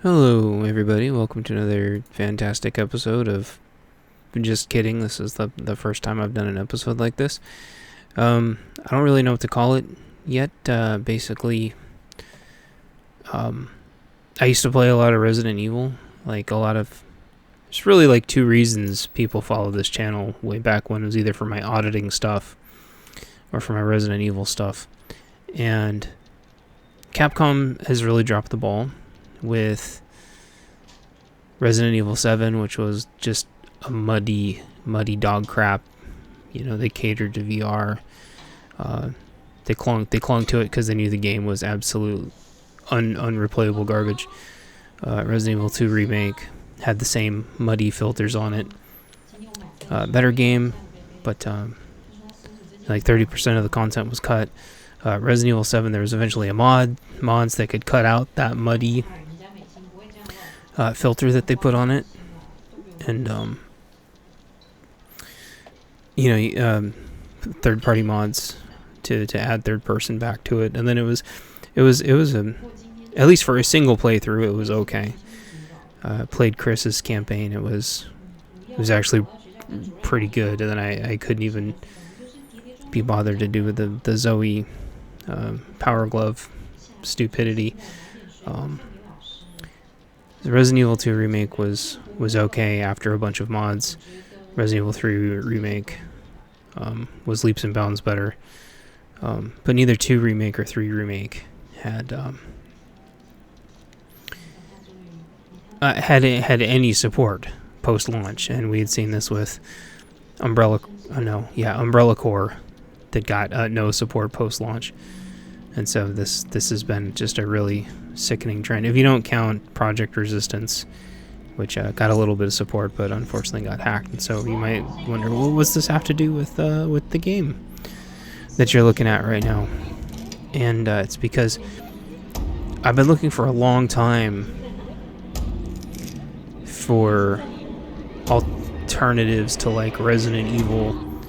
Hello, everybody. Welcome to another fantastic episode of. Just kidding. This is the first time I've done an episode like this. I don't really know what to call it yet. Basically, I used to play a lot of Resident Evil. There's really like two reasons people follow this channel way back when. It was either for my auditing stuff or for my Resident Evil stuff. And Capcom has really dropped the ball with Resident Evil 7, which was just a muddy dog crap. You know, they catered to VR. They clung to it because they knew the game was absolute unreplayable garbage. Resident Evil 2 Remake had the same muddy filters on it. Better game, but like 30% of the content was cut. Resident Evil 7, there was eventually mods that could cut out that muddy filter that they put on it, and third-party mods to add third person back to it, and then it was at least for a single playthrough it was okay. Played Chris's campaign. It was actually pretty good, and then I couldn't even be bothered to do with the Zoe Power Glove stupidity. The Resident Evil 2 Remake was okay after a bunch of mods. Resident Evil 3 Remake was leaps and bounds better. But neither 2 Remake or 3 Remake had any support post-launch. And we had seen this with Umbrella Corps that got no support post-launch. And so this has been just a really sickening trend. If you don't count Project Resistance, which got a little bit of support, but unfortunately got hacked. And so you might wonder, well, what's this have to do with the game that you're looking at right now? And it's because I've been looking for a long time for alternatives to like Resident Evil,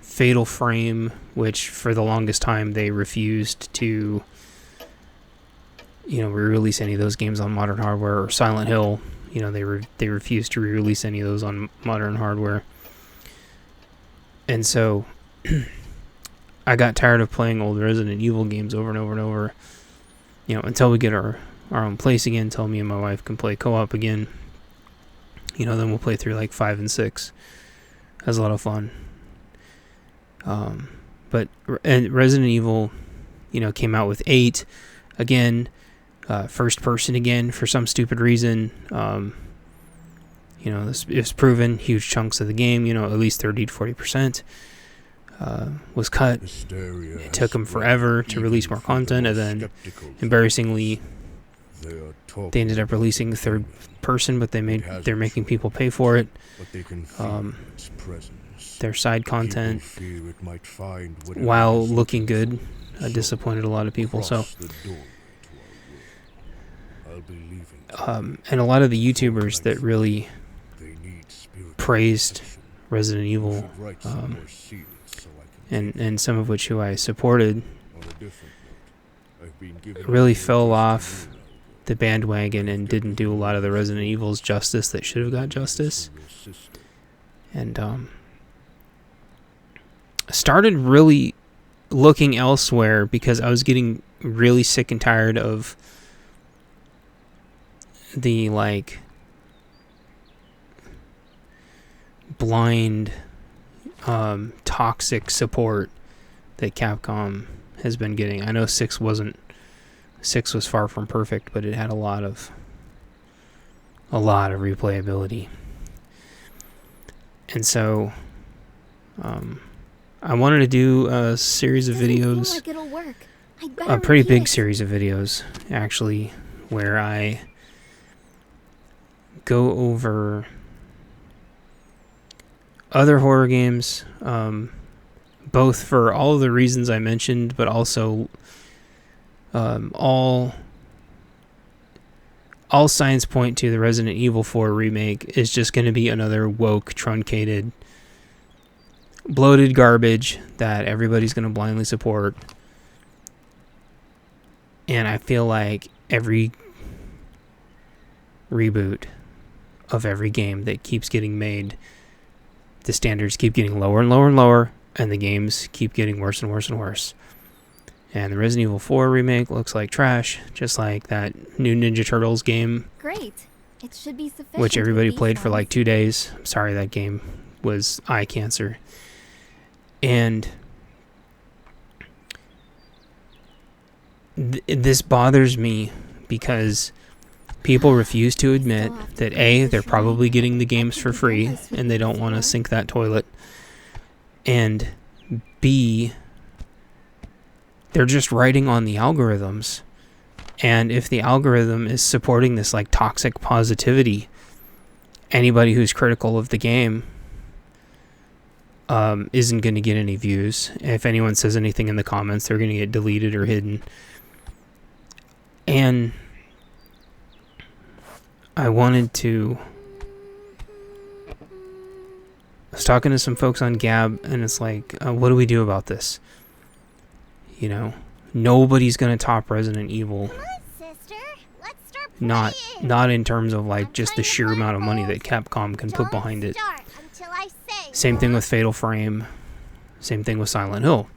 Fatal Frame, which for the longest time they refused to, re-release any of those games on modern hardware, or Silent Hill, they refused to re-release any of those on modern hardware. And so I got tired of playing old Resident Evil games over and over and over, until we get our own place again, until me and my wife can play co-op again. Then we'll play through like 5 and 6. That's a lot of fun. But Resident Evil, came out with 8 again, first person again for some stupid reason. It's proven huge chunks of the game, at least 30 to 40%, was cut. It took them forever to release more content, and then embarrassingly, they ended up releasing third person, but they're making people pay for it. Their side content, while looking good, disappointed a lot of people. So, and a lot of the YouTubers that really praised Resident Evil, and some of which who I supported, really fell off the bandwagon and didn't do a lot of the Resident Evils justice that should have got justice. And started really looking elsewhere because I was getting really sick and tired of the blind toxic support that Capcom has been getting. I know 6 was far from perfect, but it had a lot of replayability. And so I wanted to do a series of videos, a pretty big series of videos, actually, where I go over other horror games, both for all of the reasons I mentioned, but also all signs point to the Resident Evil 4 remake is just going to be another woke, truncated, bloated garbage that everybody's going to blindly support. And I feel like every reboot of every game that keeps getting made, the standards keep getting lower and lower and lower, and the games keep getting worse and worse and worse. And the Resident Evil 4 remake looks like trash, just like that new Ninja Turtles game. Great. It should be sufficient. Which everybody played for like 2 days. I'm sorry, that game was eye cancer. And this bothers me because people refuse to admit that A, they're probably getting the games for free and they don't want to sink that toilet. And B, they're just writing on the algorithms. And if the algorithm is supporting this like toxic positivity, anybody who's critical of the game isn't going to get any views. If anyone says anything in the comments, they're going to get deleted or hidden. And I was talking to some folks on Gab, and it's like, what do we do about this? You know, nobody's gonna top Resident Evil. Come on, sister. Let's start playing. Not in terms of like just the sheer amount of money that Capcom can put behind it. Same thing with Fatal Frame. Same thing with Silent Hill.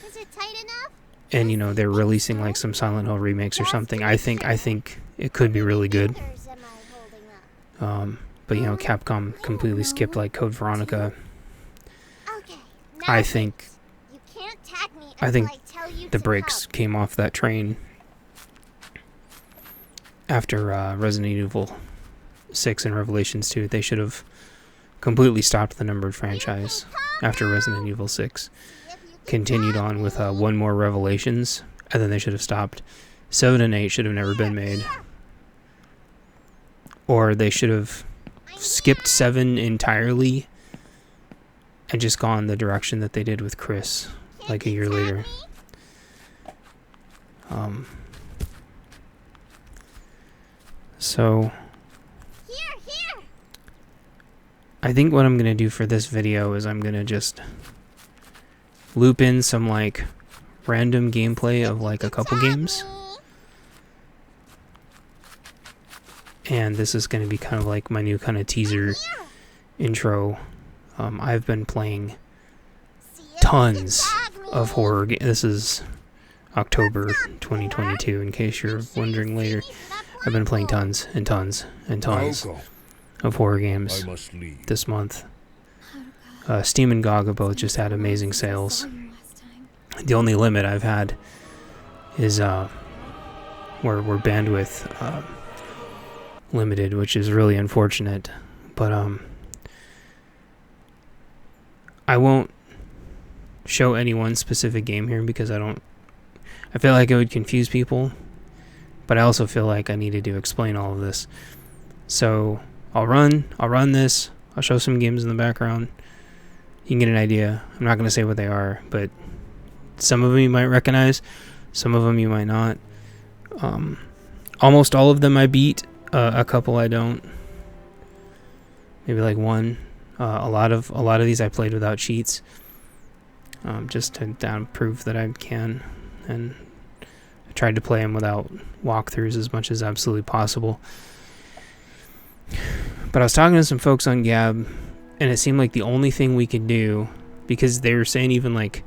Is it tight enough? And you know, they're releasing like some Silent Hill remakes or something. I think it could be really good. But you know, Capcom completely skipped like Code Veronica. I think the brakes came off that train after Resident Evil 6 and Revelations 2. They should have completely stopped the numbered franchise after Resident Evil 6. Continued on with one more Revelations, and then they should have stopped. 7 and 8 should have never been made. Or they should have skipped 7 entirely and just gone the direction that they did with Chris like a year later. So I think what I'm gonna do for this video is I'm gonna just loop in some like random gameplay of like a couple games. And this is going to be kind of like my new kind of teaser intro. I've been playing tons of horror games. This is October 2022, in case you're wondering later. I've been playing tons and tons and tons of horror games this month. Steam and GOG have both just had amazing sales. The only limit I've had is where bandwidth limited, which is really unfortunate. But I won't show any one specific game here because I feel like it would confuse people, but I also feel like I needed to explain all of this. So I'll run this, I'll show some games in the background. You can get an idea. I'm not going to say what they are, but some of them you might recognize, some of them you might not. Almost all of them I beat. A couple I don't. Maybe like one. A lot of these I played without cheats, just to prove that I can. And I tried to play them without walkthroughs as much as absolutely possible. But I was talking to some folks on Gab, and it seemed like the only thing we could do, because they were saying even like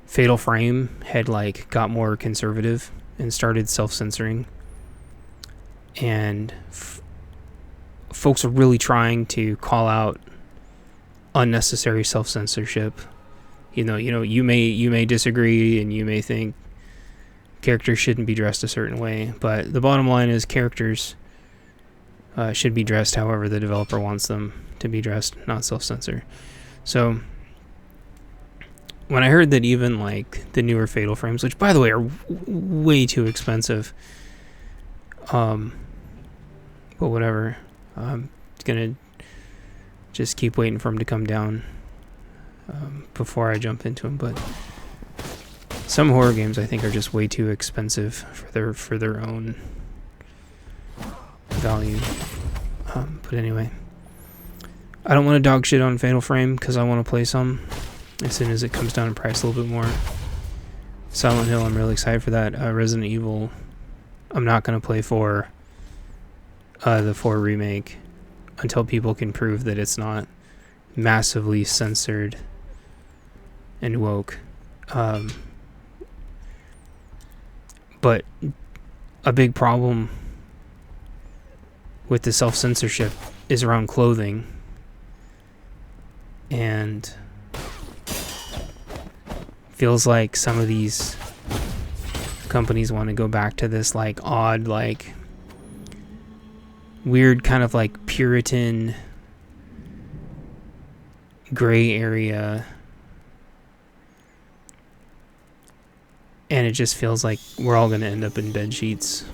Fatal Frame had like got more conservative and started self-censoring. And folks are really trying to call out unnecessary self-censorship. You know, you may disagree and you may think characters shouldn't be dressed a certain way, but the bottom line is characters should be dressed however the developer wants them to be dressed, not self-censor. So when I heard that even like the newer Fatal Frames, which by the way are way too expensive, but whatever, I'm gonna just keep waiting for them to come down before I jump into them. But some horror games I think are just way too expensive for their own value. But anyway, I don't want to dog shit on Fatal Frame because I want to play some as soon as it comes down in price a little bit more. Silent Hill, I'm really excited for that. Resident Evil, I'm not going to play for the 4 remake until people can prove that it's not massively censored and woke. But a big problem with the self-censorship is around clothing. And feels like some of these companies want to go back to this like odd, like weird kind of like Puritan gray area. And it just feels like we're all going to end up in bed sheets.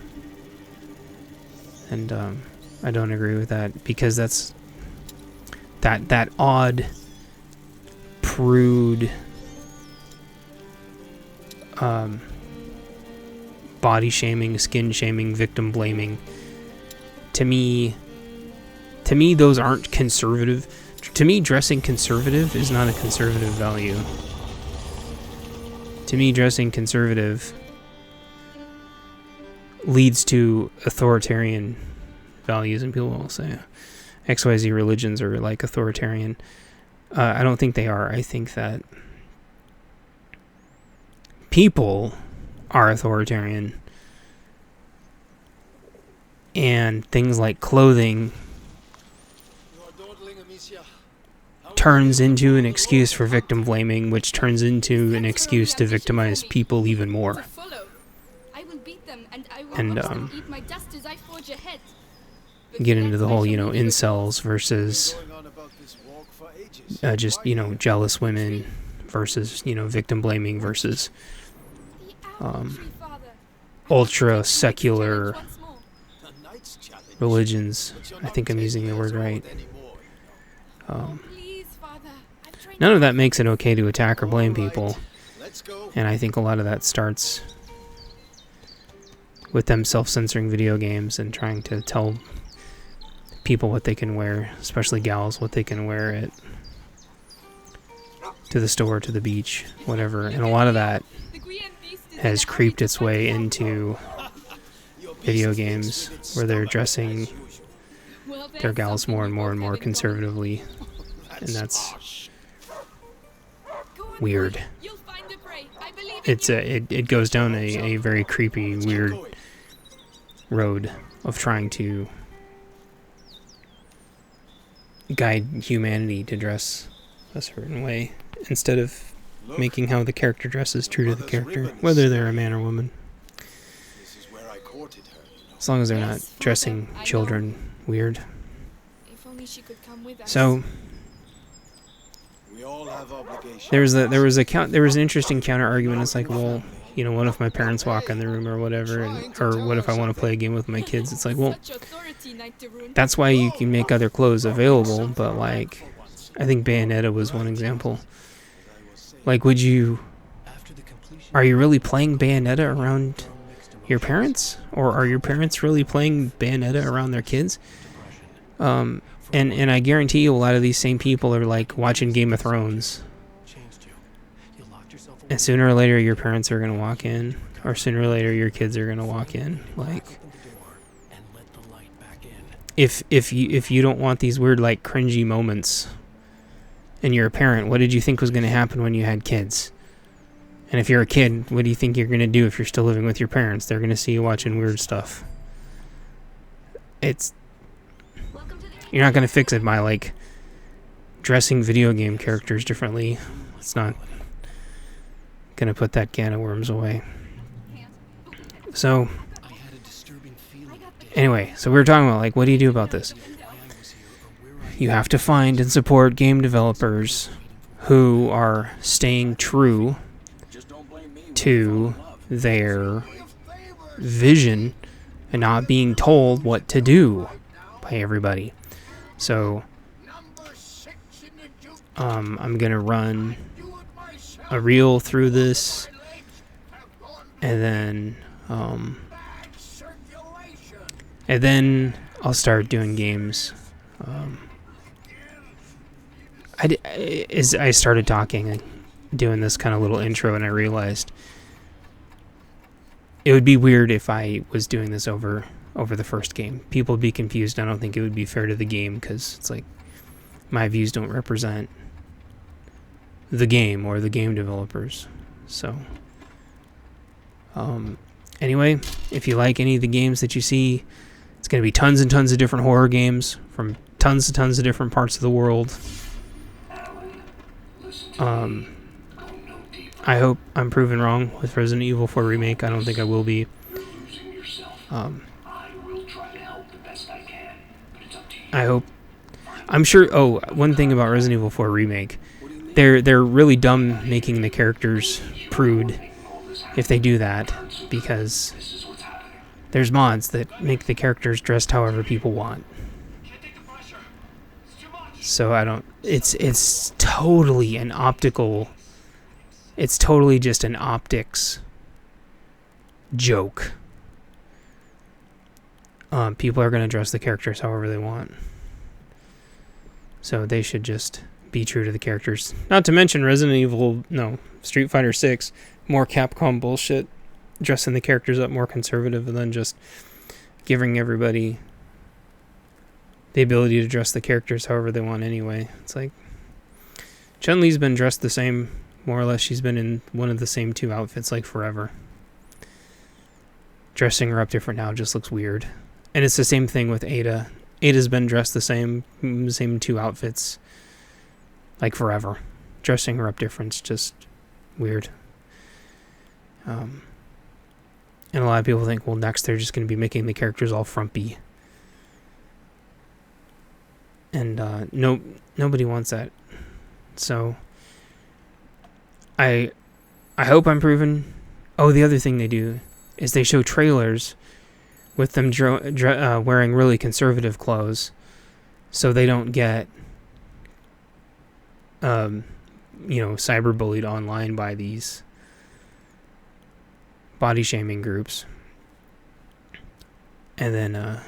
And I don't agree with that, because that's that odd, prude, body shaming, skin shaming, victim blaming. To me, those aren't conservative. To me, dressing conservative is not a conservative value. To me, dressing conservative leads to authoritarian values, and people will say XYZ religions are like authoritarian. I don't think they are. I think that people are authoritarian, and things like clothing turns into an excuse for victim blaming, which turns into an excuse to victimize people even more. And get into the whole, incels versus just, jealous women versus, victim blaming versus ultra secular religions. I think I'm using the word right. None of that makes it okay to attack or blame people. And I think a lot of that starts with them self-censoring video games and trying to tell people what they can wear, especially gals, what they can wear to the store, to the beach, whatever. And a lot of that has creeped its way into video games, where they're dressing their gals more and more and more conservatively. And that's weird. It goes down a very creepy, weird road of trying to guide humanity to dress a certain way, instead of making how the character dresses true to the character, whether they're a man or woman. As long as they're not dressing children weird. So there was an interesting counter argument. It's like, well, what if my parents walk in the room or whatever, or what if I want to play a game with my kids? It's like, well, that's why you can make other clothes available. But like, I think Bayonetta was one example. Like, are you really playing Bayonetta around your parents, or are your parents really playing Bayonetta around their kids? And I guarantee you, a lot of these same people are like watching Game of Thrones, and sooner or later your parents are gonna walk in, or sooner or later your kids are gonna walk in. Like, if you don't want these weird, like, cringy moments, and you're a parent, what did you think was gonna happen when you had kids? And if you're a kid, what do you think you're gonna do if you're still living with your parents? They're gonna see you watching weird stuff. You're not gonna fix it by like dressing video game characters differently. It's not gonna put that can of worms away. So anyway, so we were talking about, like, what do you do about this? You have to find and support game developers who are staying true to their vision and not being told what to do by everybody. So I'm gonna run a reel through this, and then I'll start doing games. As I started talking and doing this kind of little intro, and I realized it would be weird if I was doing this over the first game. People would be confused. I don't think it would be fair to the game, because it's like my views don't represent the game or the game developers. So anyway, if you like any of the games that you see, it's going to be tons and tons of different horror games from tons and tons of different parts of the world. I hope I'm proven wrong with Resident Evil 4 Remake. I don't think I will be. I hope. I'm sure. Oh, one thing about Resident Evil 4 Remake, they're really dumb making the characters prude if they do that, because there's mods that make the characters dressed however people want. So I don't. It's totally an optical. It's totally just an optics joke. People are going to dress the characters however they want. So they should just be true to the characters. Not to mention Street Fighter 6, more Capcom bullshit, dressing the characters up more conservative and then just giving everybody the ability to dress the characters however they want anyway. It's like Chun-Li's been dressed the same, more or less. She's been in one of the same two outfits like forever. Dressing her up different now just looks weird. And it's the same thing with Ada. Ada's been dressed the same two outfits like forever. Dressing her up different's just weird. And a lot of people think, well, next they're just going to be making the characters all frumpy. And nobody wants that. So I hope I'm proven. Oh, the other thing they do is they show trailers with them wearing really conservative clothes, so they don't get cyberbullied online by these body shaming groups. And then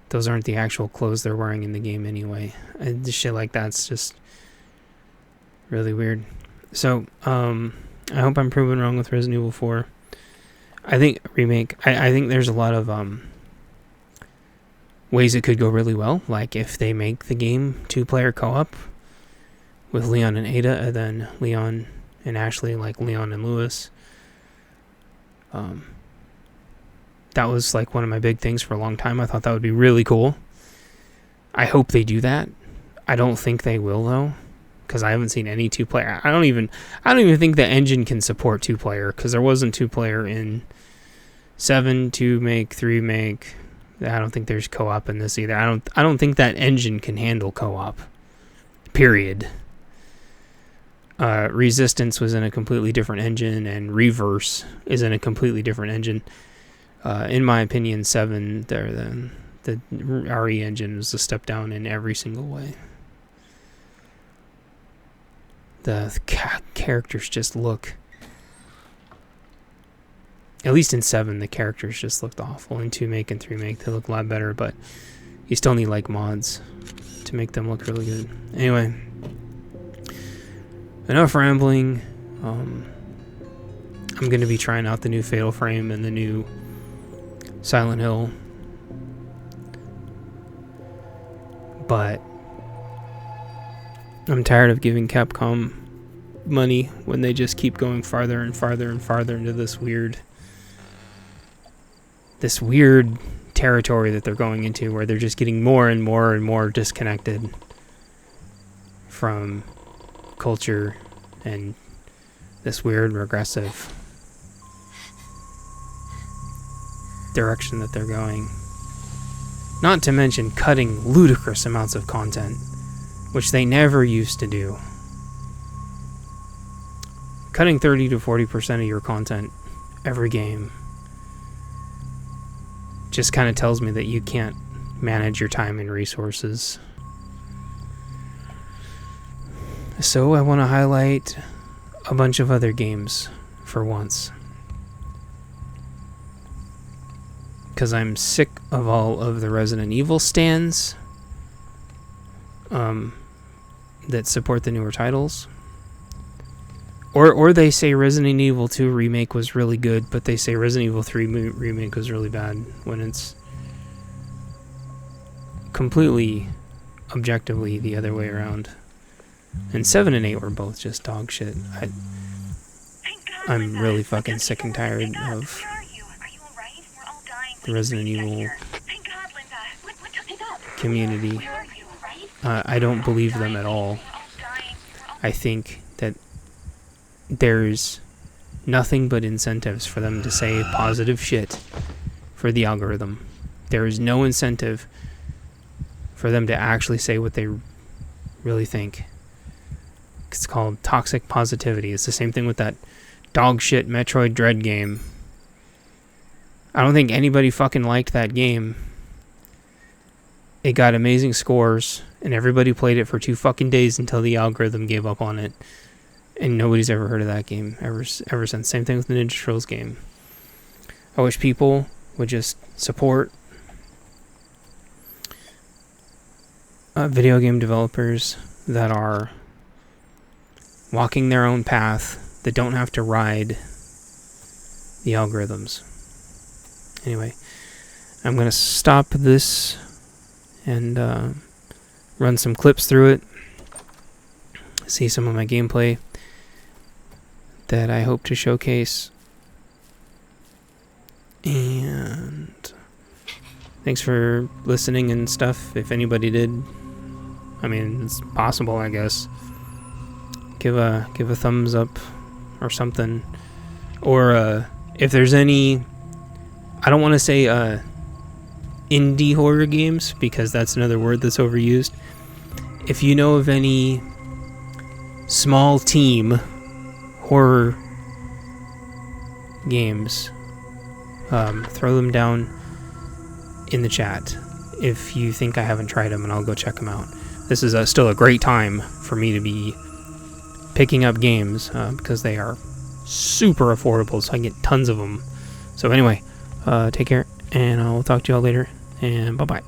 those aren't the actual clothes they're wearing in the game anyway. And shit like that's just really weird. So I hope I'm proven wrong with Resident Evil 4. I think remake. I think there's a lot of ways it could go really well. Like if they make the game 2-player co-op with Leon and Ada, and then Leon and Ashley, like Leon and Lewis. That was like one of my big things for a long time. I thought that would be really cool. I hope they do that. I don't think they will though, because I haven't seen any 2-player. I don't even think the engine can support 2-player, because there wasn't 2-player in 7 to make 3 make. I don't think there's co-op in this either. I don't think that engine can handle co-op. Period. Resistance was in a completely different engine, and Reverse is in a completely different engine. In my opinion, 7 the RE engine was a step down in every single way. The characters just look, at least in 7, the characters just looked awful. In 2 make and 3 make, they look a lot better, but you still need like mods to make them look really good. Anyway, enough rambling. I'm going to be trying out the new Fatal Frame and the new Silent Hill, but I'm tired of giving Capcom money when they just keep going farther and farther and farther into this weird territory that they're going into, where they're just getting more and more and more disconnected from culture and this weird regressive direction that they're going. Not to mention cutting ludicrous amounts of content, which they never used to do. Cutting 30 to 40% of your content every game just kind of tells me that you can't manage your time and resources. So I want to highlight a bunch of other games for once, because I'm sick of all of the Resident Evil stans that support the newer titles, Or they say Resident Evil 2 remake was really good, but they say Resident Evil 3 remake was really bad, when it's completely objectively the other way around. And 7 and 8 were both just dog shit. I'm really fucking sick and tired of the Resident Evil community. I don't believe them at all. I think that there's nothing but incentives for them to say positive shit for the algorithm. There is no incentive for them to actually say what they really think. It's called toxic positivity. It's the same thing with that dog shit Metroid Dread game. I don't think anybody fucking liked that game. It got amazing scores, and everybody played it for 2 fucking days until the algorithm gave up on it. And nobody's ever heard of that game ever since. Same thing with the Ninja Turtles game. I wish people would just support video game developers that are walking their own path, that don't have to ride the algorithms. Anyway, I'm going to stop this and run some clips through it, see some of my gameplay that I hope to showcase. And thanks for listening and stuff, if anybody did. I mean, it's possible, I guess. Give a thumbs up or something. Or if there's any, I don't want to say indie horror games, because that's another word that's overused. If you know of any small team horror games, throw them down in the chat if you think I haven't tried them, and I'll go check them out. This is still a great time for me to be picking up games, because they are super affordable, so I can get tons of them. So anyway, take care, and I'll talk to y'all later, and bye-bye.